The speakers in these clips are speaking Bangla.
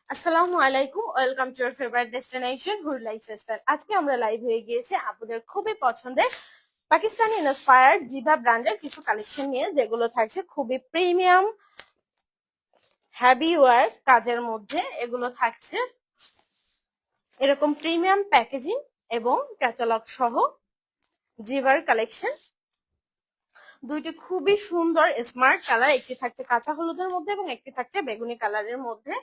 আসসালামু আলাইকুম, welcome to year favourite destination hood lifestyle. আজকে আমরা লাইভ হয়ে গিয়েছি আপুদের খুবই পছন্দের পাকিস্তানি ইন্সপায়ার্ড জিভা ব্র্যান্ডের কিছু কালেকশন নিয়ে, যেগুলো থাকছে খুবই প্রিমিয়াম হ্যাভি ওয়ার্ক কাজের মধ্যে। এগুলো থাকছে এরকম প্রিমিয়াম প্যাকেজিং এবং ক্যাটালগ সহ জিভার কালেকশন। দুইটি খুবই সুন্দর স্মার্ট কালার, একটি থাকছে কাঁচা হলুদের মধ্যে এবং একটি থাকছে বেগুনি কালারের মধ্যে।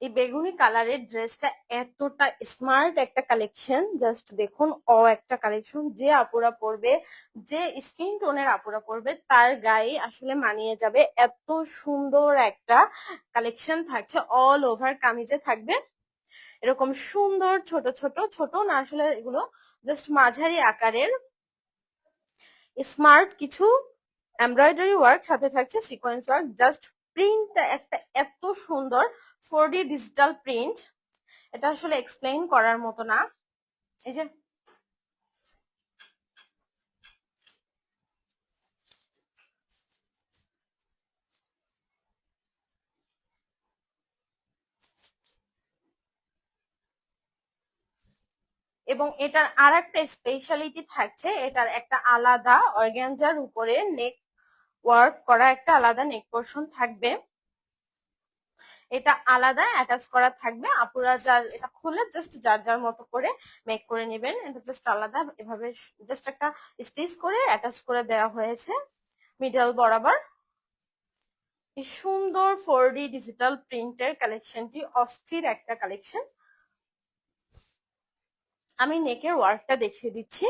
এই বেগুনি কালারের ড্রেসটা এতটা স্মার্ট একটা কালেকশন, জাস্ট দেখুন। একটা কালেকশন যে আপুরা পরবে, যে স্কিন টোনের আপুরা পরবে তার গায়ে আসলে মানিয়ে যাবে। এত সুন্দর একটা কালেকশন থাকছে, অল ওভার কামিজে থাকবে এরকম সুন্দর ছোট ছোট, ছোট না আসলে এগুলো জাস্ট মাঝারি আকারের স্মার্ট কিছু এমব্রয়ডারি ওয়ার্ক, সাথে থাকছে সিকোয়েন্স ওয়ার্ক। জাস্ট প্রিন্টটা একটা এত সুন্দর 4D ডিজিটাল প্রিন্ট, এটা আসলে এক্সপ্লেইন করার মতো না। এই যে এবং এটার আর একটা স্পেশালিটি থাকছে, এটার একটা আলাদা অর্গানজার উপরে নেক ওয়ার্ক করা একটা আলাদা নেক পোর্শন থাকবে। এটা আলাদা অ্যাটাচ করা থাকবে, আপুরা যার এটা খুলে জাস্ট যার যার মতো করে মেক করে নেবেন। এটা জাস্ট আলাদা এভাবে জাস্ট একটা স্টিচ করে অ্যাটাচ করে দেওয়া হয়েছে মিডল বরাবর। এই সুন্দর 4D ডিজিটাল প্রিন্টের কালেকশনটি অস্থির একটা কালেকশন। আমি নেকের ওয়ার্কটা দেখিয়ে দিচ্ছি।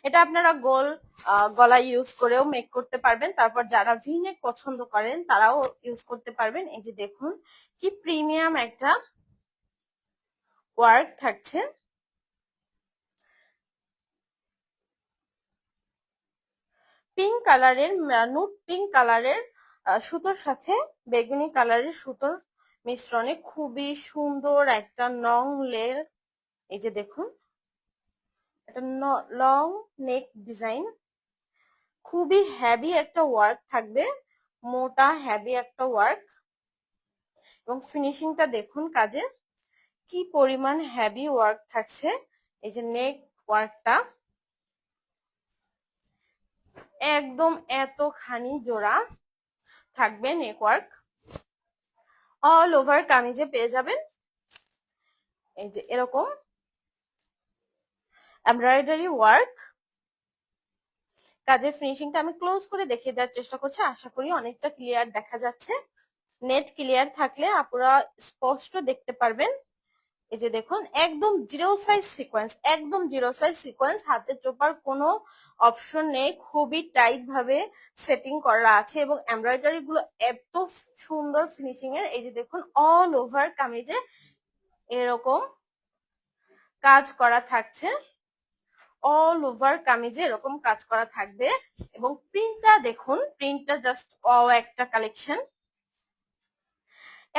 এটা আপনারা গলা ইউজ করেও মেক করতে পারবেন, তারপর যারা ভি নেক পছন্দ করেন তারাও ইউজ করতে পারবেন। এই যে দেখুন কি প্রিমিয়াম একটা ওয়ার্ক থাকছে। পিঙ্ক কালারের, নুট পিঙ্ক কালারের সুতোর সাথে বেগুনি কালারের সুতোর মিশ্রণে খুবই সুন্দর একটা লং লের। এই যে দেখুন, এটা লং নেক ডিজাইন, খুবই হ্যাভি একটা ওয়ার্ক থাকবে, মোটা হ্যাভি একটা ওয়ার্ক। এবং ফিনিশিংটা দেখুন কাজে কি পরিমাণ হ্যাভি ওয়ার্ক থাকছে। এই যে নেক ওয়ার্কটা একদম এতখানি জোড়া থাকবে নেক ওয়ার্ক, অল ওভার কামিজে পেয়ে যাবেন। এই যে এরকম এমব্রয়ডারি ওয়ার্ক কাজের ফিনিশিংটা আমি ক্লোজ করে দেখিয়ে দেওয়ার চেষ্টা করছি, আশা করি অনেকটা ক্লিয়ার দেখা যাচ্ছে। নেট ক্লিয়ার থাকলে আপনারা স্পষ্ট দেখতে পারবেন। এই যে দেখুন একদম জিরো সাইজ সিকোয়েন্স, একদম জিরো সাইজ সিকোয়েন্স, হাতে চোপার কোনো অপশন নেই, খুবই টাইট ভাবে সেটিং করা আছে এবং এমব্রয়ডারি গুলো এত সুন্দর ফিনিশিং এর। এই যে দেখুন অল ওভার কামিজে এরকম কাজ করা থাকছে, অল ওভার কামিজে এরকম কাজ করা থাকবে। এবং প্রিন্টটা দেখুন, প্রিন্টটা জাস্ট একটা কালেকশন,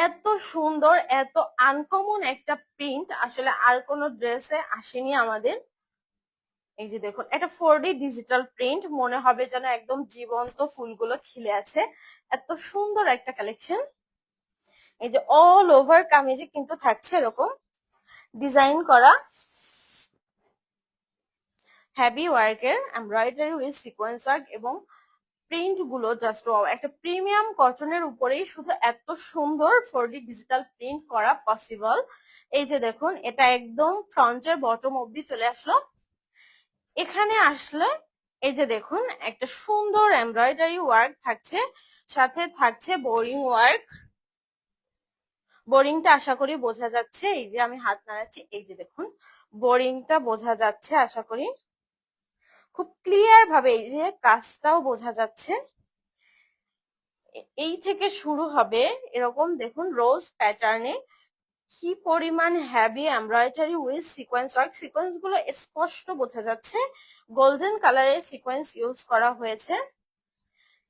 এত সুন্দর, এত আনকমন একটা প্রিন্ট আসলে আর কোনো ড্রেসে আসেনি আমাদের। এই যে দেখুন এটা 4D ডিজিটাল প্রিন্ট, মনে হবে যেন একদম জীবন্ত ফুলগুলো খিলে আছে, এত সুন্দর একটা কালেকশন। এই যে অল ওভার কামিজে কিন্তু থাকছে এরকম ডিজাইন করা হেভি ওয়ার্কের এমব্রয়ডারি উইথ সিকোয়েন্স ওয়ার্ক, এবং প্রিন্ট গুলো জাস্ট একটা প্রিমিয়াম কটনের উপরেই শুধু এত সুন্দর 4D ডিজিটাল প্রিন্ট করা পসিবল। এই যে দেখুন এটা একদম ফ্রন্টের বটম অবধি চলে আসলো। এখানে আসলে এই যে দেখুন একটা সুন্দর এমব্রয়ডারি ওয়ার্ক থাকছে, সাথে থাকছে বোরিং ওয়ার্ক। বোরিংটা আশা করি বোঝা যাচ্ছে, এই যে আমি হাত নাড়াচ্ছি, এই যে দেখুন বোরিংটা বোঝা যাচ্ছে আশা করি খুব ক্লিয়ার ভাবে, এই যে কাজটাও বোঝা যাচ্ছে। এই থেকে শুরু হবে এরকম দেখুন রোজ প্যাটার্নে, কি পরিমাণ heavy embroidery with sequence work. Sequence গুলো স্পষ্ট বোঝা যাচ্ছে, গোল্ডেন কালারের সিকোয়েন্স ইউজ করা হয়েছে।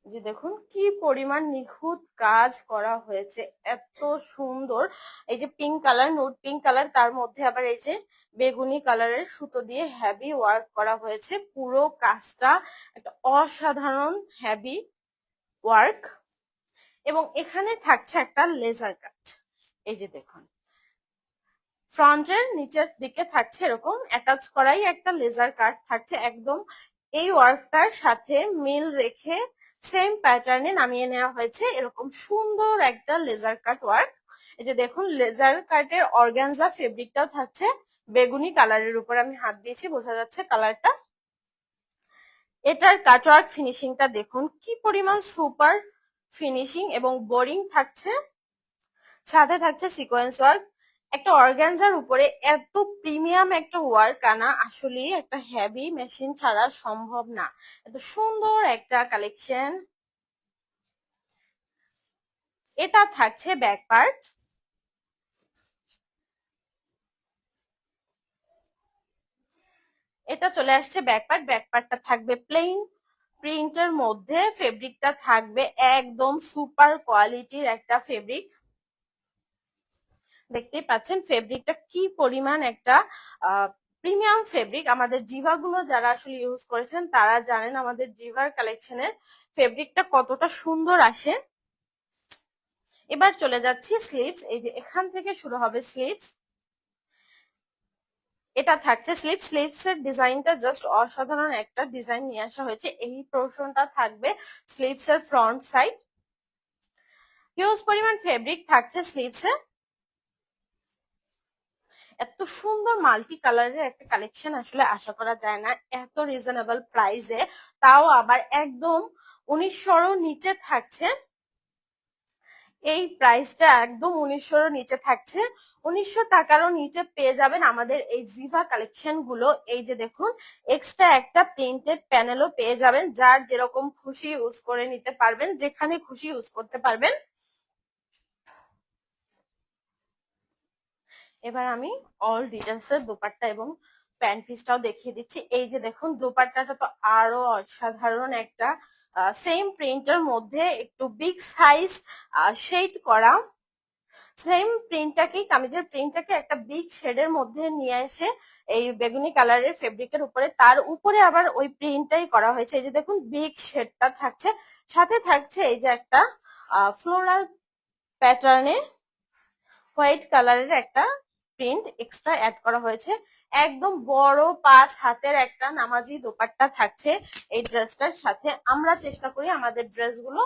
যে দেখুন কি পরিমাণ নিখুঁত কাজ করা হয়েছে, এত সুন্দর। এই যে pink colour, nude pink colour, তার মধ্যে আবার এই যে বেগুনি কালারের সুতো দিয়ে হেভি ওয়ার্ক করা হয়েছে। পুরো কাজটা একটা অসাধারণ হেভি ওয়ার্ক। এবং এখানে থাকছে একটা লেজার কাট। এই যে দেখুন ফ্রন্টের নিচের দিকে থাকছে এরকম অ্যাটাচ করাই একটা লেজার কাট থাকছে, একদম এই ওয়ার্কটার সাথে মিল রেখে সেম প্যাটার্নে নামিয়ে নেওয়া হয়েছে এরকম সুন্দর একটা লেজার কাট ওয়ার্ক। এই যে দেখুন লেজার কাটের অর্গানজা ফেব্রিকটাও থাকছে বেগুনি কালারের উপর, আমি হাত দিয়েছি বোঝা যাচ্ছে কালারটা। এটার কাটওয়ার্ক ফিনিশিংটা দেখুন কি পরিমাণ সুপার ফিনিশিং এবং বোরিং থাকছে, সাথে থাকছে সিকোয়েন্স ওয়ার্ক। একটা অর্গানজার উপরে এত প্রিমিয়াম একটা ওয়ার্ক আনা আসলে একটা হেভি মেশিন ছাড়া সম্ভব না। এত সুন্দর একটা কালেকশন। এটা থাকছে ব্যাক পার্ট। এটা চলে আসছে ব্যাক পার্ট। ব্যাক পার্টটা থাকবে প্লেন প্রিন্টের মধ্যে, ফেব্রিকটা থাকবে একদম সুপার কোয়ালিটির একটা ফেব্রিক। দেখতেই পাচ্ছেন ফেব্রিকটা কি পরিমাণ একটা প্রিমিয়াম ফেব্রিক। আমাদের জিভা গুলো যারা আসলে ইউজ করেছেন তারা জানেন আমাদের জিভার কালেকশনের ফেব্রিকটা কতটা সুন্দর আসে। এবার চলে যাচ্ছি স্লিভস। এই যে এখান থেকে শুরু হবে স্লিভস। এটা থাকছে স্লিভস। স্লিভস এর ডিজাইনটা জাস্ট অসাধারণ একটা ডিজাইন নিয়ে আসা হয়েছে। এই পোর্শনটা থাকবে স্লিভস এর ফ্রন্ট সাইড। হিউজ পরিমাণ ফেব্রিক থাকছে স্লিভসে। এত সুন্দর মাল্টি কালারের একটা কালেকশন আসলে আশা করা যায় না এত রিজনেবল প্রাইসে, তাও আবার একদম 1900 নিচে থাকছে। এই প্রাইসটা একদম 1900 নিচে থাকছে। 1900 টাকারও নিচে পেয়ে যাবেন আমাদের এই জিভা কালেকশন গুলো। এই যে দেখুন এক্সট্রা একটা প্রিন্টেড প্যানেলও পেয়ে যাবেন, যার যেরকম খুশি ইউজ করে নিতে পারবেন, যেখানে খুশি ইউজ করতে পারবেন। এবার আমি অল ডিটেলস এর দোপাট্টা এবং প্যান্ট পিসটাও দেখিয়ে দিচ্ছি। এই যে দেখুন দোপাট্টাটা তো আরো অসাধারণ একটা সেম প্রিন্টের মধ্যে একটু বিগ সাইজ শেড করা। সেম প্রিন্টটাকে কামিজের প্রিন্টটাকে একটা বিগ শেডের মধ্যে নিয়ে এসে এই বেগুনি কালারের ফেব্রিকের উপরে তার উপরে আবার ওই প্রিন্টটাই করা হয়েছে। এই যে দেখুন বিগ শেডটা থাকছে, সাথে থাকছে এই যে একটা ফ্লোরাল প্যাটার্নে হোয়াইট কালারের একটা প্রিন্ট এক্সট্রা অ্যাড করা হয়েছে। একদম বড় 5 হাতের একটা নামাজি দোপাট্টা থাকছে এই ড্রেসটার সাথে। আমরা চেষ্টা করি আমাদের ড্রেসগুলো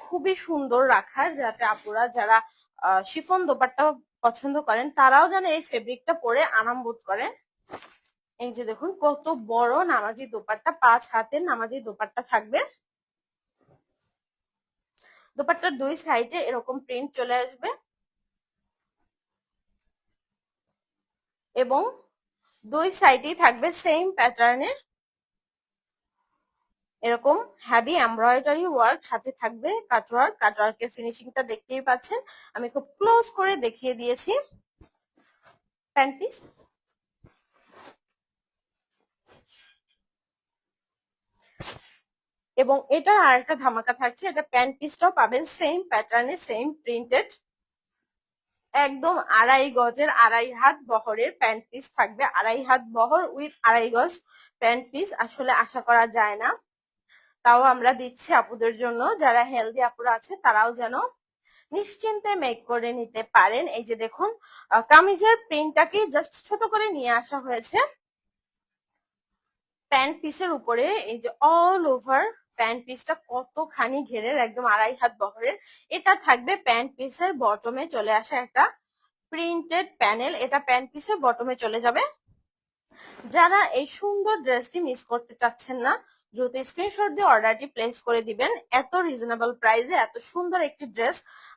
খুবই সুন্দর রাখার, যাতে আপুরা যারা শিফন দোপাট্টা পছন্দ করেন তারাও যেন এই ফেব্রিকটা পরে আরাম বোধ করেন। এই যে দেখুন কত বড় নামাজি দোপাট্টা, 5 হাতের নামাজি দোপাট্টা থাকবে। দোপাট্টার দুই সাইডে এরকম প্রিন্ট চলে আসবে এবং দুই সাইডেই থাকবে সেম প্যাটার্নে এরকম হেভি এমব্রয়ডারি ওয়ার্ক, সাথে থাকবে কাটওয়ার্ক। কাটওয়ার্কের ফিনিশিংটা দেখতেই পাচ্ছেন, আমি খুব ক্লোজ করে দেখিয়ে দিয়েছি। প্যান্ট পিস এবং এটা আর একটা ধামাকা থাকছে, এটা প্যান্ট পিসটাও পাবেন সেম প্যাটার্নে সেম প্রিন্টেড। একদম 2.5 গজের 2.5 হাত বহরের প্যান্ট পিস থাকবে। 2.5 হাত বহর উইথ 2.5 গজ প্যান্ট পিস আসলে আশা করা যায় না, তাও আমরা দিচ্ছি আপুদের জন্য। যারা হেলদি আপুরা আছে তারাও যেন নিশ্চিন্তে মেক করে নিতে পারেন। এই যে দেখুন কামিজের প্রিন্টটাকে জাস্ট ছোট করে নিয়ে আসা হয়েছে প্যান্ট পিসের উপরে। এই যে অল ওভার প্যান্ট পিসটা কতখানি ঘেরের, একদম 2.5 হাত বহরের। এটা থাকবে প্যান্ট পিসের বটমে চলে আসা একটা প্রিন্টেড প্যানেল, এটা প্যান্ট পিসের বটমে চলে যাবে। যারা এই সুন্দর ড্রেসটি মিস করতে চাচ্ছেন না, দ্রুত স্ক্রিনশট দিয়ে অর্ডারটি প্লেস করে দিবেন। এত রিজনেবল প্রাইসে এত সুন্দর একটি ড্রেস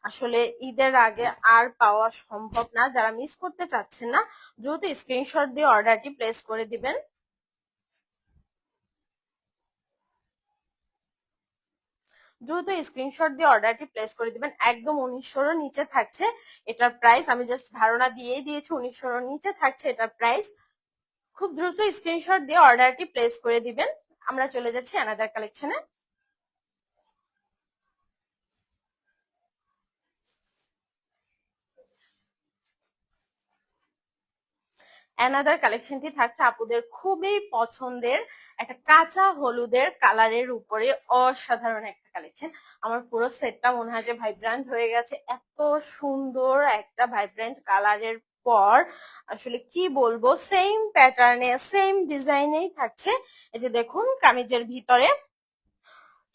আসলে ঈদের আগে আর পাওয়া সম্ভব না। যারা মিস করতে চাচ্ছেন না দ্রুত স্ক্রিনশট দিয়ে অর্ডারটি প্লেস করে দিবেন। দ্রুত স্ক্রিনশট দিয়ে অর্ডারটি প্লেস করে দিবেন। একদম 1900 নিচে থাকছে এটার প্রাইস, আমি জাস্ট ধারণা দিয়েই দিয়েছি 1900 নিচে থাকছে এটার প্রাইস। খুব দ্রুত স্ক্রিনশট দিয়ে অর্ডারটি প্লেস করে দিবেন। আমরা চলে যাচ্ছি অ্যানাদার কালেকশনে। অ্যানাদার কালেকশনটি থাকছে আপুদের খুবই পছন্দের একটা কাঁচা হলুদের কালারের উপরে অসাধারণ একটা কালেকশন। আমার পুরো সেটটা মনে হয় যে ভাইব্রেন্ট হয়ে গেছে, এত সুন্দর একটা ভাইব্রেন্ট কালারের পর আসলে কি বলবো, সেম প্যাটার্নে সেম ডিজাইনেই থাকছে। এই যে দেখুন কামিজের ভিতরে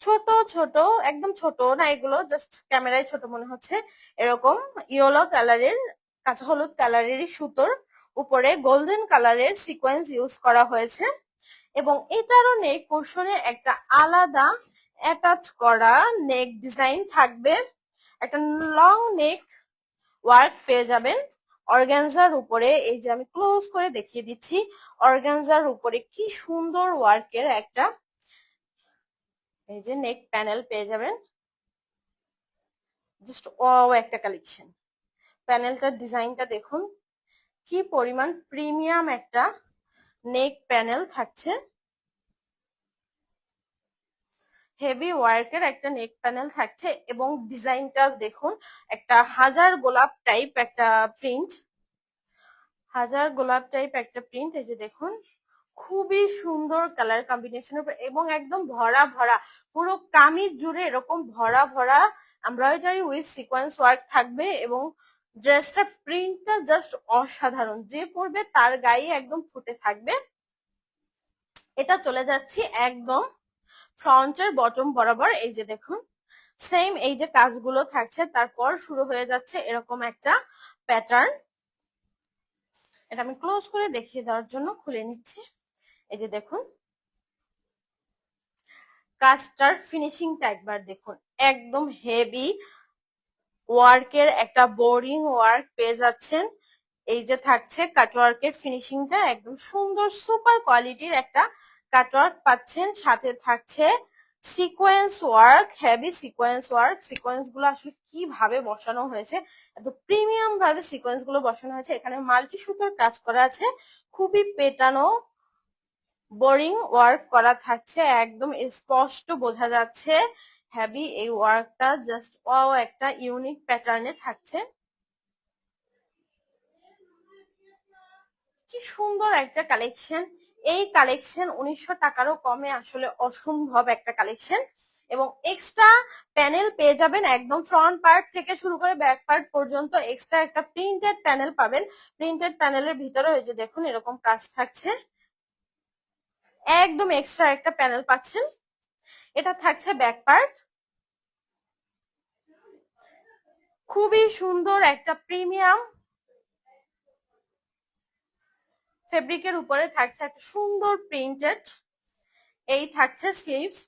ছোট ছোট, একদম ছোট না এগুলো, জাস্ট ক্যামেরায় ছোট মনে হচ্ছে, এরকম ইয়েলো কালারের কাঁচা হলুদ কালারেরই সুতোর উপরে গোল্ডেন কালারের সিকোয়েন্স ইউজ করা হয়েছে। এবং এটারও নেক পোর্শনে একটা আলাদা অ্যাটাচ করা নেক ডিজাইন থাকবে, একটা লং নেক ওয়ার্ক পেয়ে যাবেন অর্গানজার উপরে। এই যে আমি ক্লোজ করে দেখিয়ে দিচ্ছি, অর্গানজার উপরে কি সুন্দর ওয়ার্কের একটা এই যে নেক প্যানেল পেয়ে যাবেন। জাস্ট ওয়াও একটা কালেকশন। প্যানেলটার ডিজাইনটা দেখুন, কি পরিমাণ প্রিমিয়াম একটা নেক প্যানেল থাকছে, হেভি ওয়ার্কের একটা নেক প্যানেল থাকছে। এবং ডিজাইনটা দেখুন, একটা হাজার গোলাপ টাইপ একটা প্রিন্ট, হাজার গোলাপ টাইপ একটা প্রিন্ট। এই যে দেখুন খুবই সুন্দর কালার কম্বিনেশনের উপর, এবং একদম ভরা ভরা পুরো কামিজ জুড়ে এরকম ভরা ভরা এমব্রয়ডারি উইথ সিকোয়েন্স ওয়ার্ক থাকবে। এবং ড্রেসটা প্রিন্টটা জাস্ট অসাধারণ, যে পরবে তার গায়ে একদম ফুটে থাকবে। এটা চলে যাচ্ছি একদম ফ্রন্টের বটম বরাবর। এই যে দেখুন সেম এই যে কাজগুলো থাকছে, তারপর শুরু হয়ে যাচ্ছে এরকম একটা প্যাটার্ন। এটা আমি ক্লোজ করে দেখিয়ে দেওয়ার জন্য খুলে নিচ্ছি। এই যে দেখুন কাজটার ফিনিশিংটা একবার দেখুন, একদম হেভি ওয়ার্কের একটা বোরিং ওয়ার্ক পেয়ে যাচ্ছেন। এই যে থাকছে কাটওয়ার্কের ফিনিশিংটা একদম সুন্দর সুপার কোয়ালিটির একটা কাটওয়ার্ক পাচ্ছেন, সাথে থাকছে sequence work, heavy sequence work. Sequence গুলো আসলে কিভাবে বসানো হয়েছে, এত প্রিমিয়াম ভাবে সিকোয়েন্স গুলো বসানো হয়েছে। এখানে মাল্টি সুতোর কাজ করা আছে, খুবই পেটানো বোরিং ওয়ার্ক করা থাকছে, একদম স্পষ্ট বোঝা যাচ্ছে হেভি এই ওয়ার্কটা। জাস্ট ওয়াও একটা ইউনিক প্যাটার্নে থাকছে, কি সুন্দর একটা কালেকশন। এই কালেকশন 1900 টাকারও কমে আসলে অসম্ভব একটা কালেকশন। এবং এক্সট্রা প্যানেল পেয়ে যাবেন একদম ফ্রন্ট পার্ট থেকে শুরু করে ব্যাক পার্ট পর্যন্ত, এক্সট্রা একটা প্রিন্টেড প্যানেল পাবেন। প্রিন্টেড প্যানেলের ভিতরে ওই যে দেখুন এরকম কাজ থাকছে, একদম এক্সট্রা একটা প্যানেল পাচ্ছেন। এটা থাকছে ব্যাক পার্ট, খুবই সুন্দর একটা প্রিমিয়াম ফেব্রিকের উপরে থাকছে একটা সুন্দর প্রিন্টেড। এই থাকছে স্লিভস,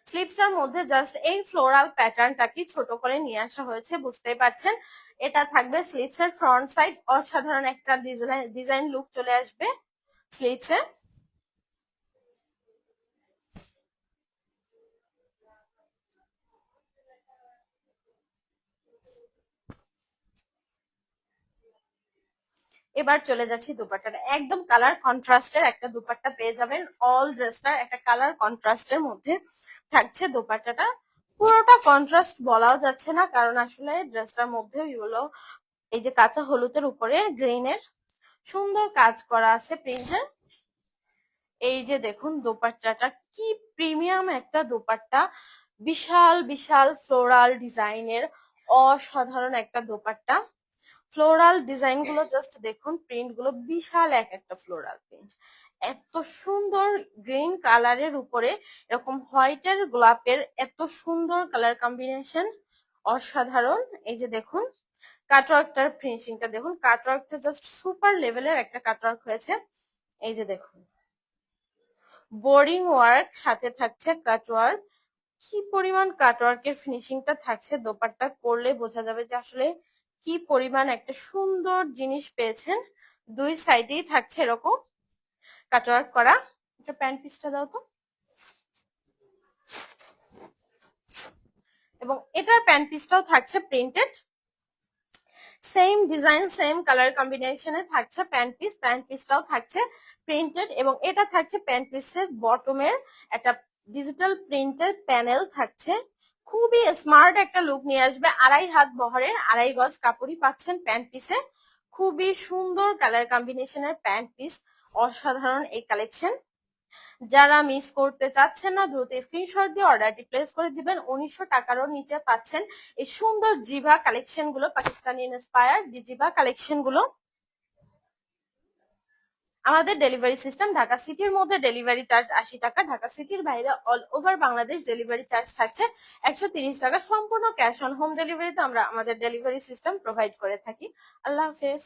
স্লিভসটার মধ্যে জাস্ট এই ফ্লোরাল প্যাটার্নটা কি ছোট করে নিয়ে আসা হয়েছে, বুঝতেই পারছেন। এটা থাকবে স্লিভস এর ফ্রন্ট সাইড, অসাধারণ একটা ডিজাইন লুক চলে আসবে স্লিভসে। এবার চলে যাচ্ছি দুপাট্টাটা, একদম কালার কন্ট্রাস্টের একটা দুপাট্টা পেয়ে যাবেন। অল ড্রেসটার একটা কালার কন্ট্রাস্টের মধ্যে থাকছে দুপাট্টাটা। পুরোটা কন্ট্রাস্ট বলাও যাচ্ছে না, কারণ আসলে ড্রেসটার মধ্যে এগুলো এই যে কাঁচা হলুদের উপরে গ্রিনের সুন্দর কাজ করা আছে প্রিন্টের। এই যে দেখুন দোপাট্টাটা কি প্রিমিয়াম একটা দোপাট্টা, বিশাল বিশাল ফ্লোরাল ডিজাইনের অসাধারণ একটা দোপাট্টা। ফ্লোরাল ডিজাইন গুলো জাস্ট দেখুন, প্রিন্ট গুলো বিশাল এক একটা ফ্লোরাল প্রিন্ট, এত সুন্দর গ্রিন কালারের উপরে এরকম হোয়াইটের গোলাপের এত সুন্দর কালার কম্বিনেশন, অসাধারণ। এই যে দেখুন কাটওয়ার্কটার ফিনিশিংটা দেখুন, কাটওয়ার্কটা জাস্ট সুপার লেভেলের একটা কাটওয়ার্ক হয়েছে। এই যে দেখুন বোরিং ওয়ার্ক সাথে থাকছে কাটওয়ার্ক, কি পরিমাণ কাটওয়ার্কের ফিনিশিংটা থাকছে, দোপাট্টা পরলে বোঝা যাবে যে আসলে কি পরিমাণ একটা সুন্দর জিনিস পেয়েছেন। দুই সাইডেই থাকছে এরকম কাটওয়ার্ক করা। এটা প্যান্ট পিসটা দাও তো। এবং এটার প্যান্ট পিসটাও থাকছে printed, same design same colour কম্বিনেশনে থাকছে প্যান্ট পিস, প্যান্ট পিসটাও থাকছে প্রিন্টেড। এবং এটা থাকছে প্যান্ট পিসের বটমের একটা ডিজিটাল প্রিন্টের প্যানেল থাকছে, খুবই স্মার্ট একটা লুক নিয়ে আসবে। 2.5 হাত বহরের 2.5 গজ কাপড়ই পাচ্ছেন প্যান্ট পিসে, খুবই সুন্দর কালার কম্বিনেশনের প্যান্ট পিস, অসাধারণ এই কালেকশন। যারা মিস করতে চাচ্ছেন না দ্রুত স্ক্রিনশট দিয়ে অর্ডারটি প্লেস করে দিবেন। 1900 টাকারও নিচে পাচ্ছেন এই সুন্দর জিভা কালেকশন গুলো, পাকিস্তানি ইন্সপায়ার্ড জিভা কালেকশন গুলো। আমাদের ডেলিভারি সিস্টেম, ঢাকা সিটির মধ্যে ডেলিভারি চার্জ 80 টাকা, ঢাকা সিটির বাইরে all over Bangladesh delivery charge থাকছে 130 টাকা। সম্পূর্ণ ক্যাশ অন হোম ডেলিভারিতে আমরা আমাদের ডেলিভারি সিস্টেম প্রোভাইড করে থাকি। আল্লাহ হাফেজ।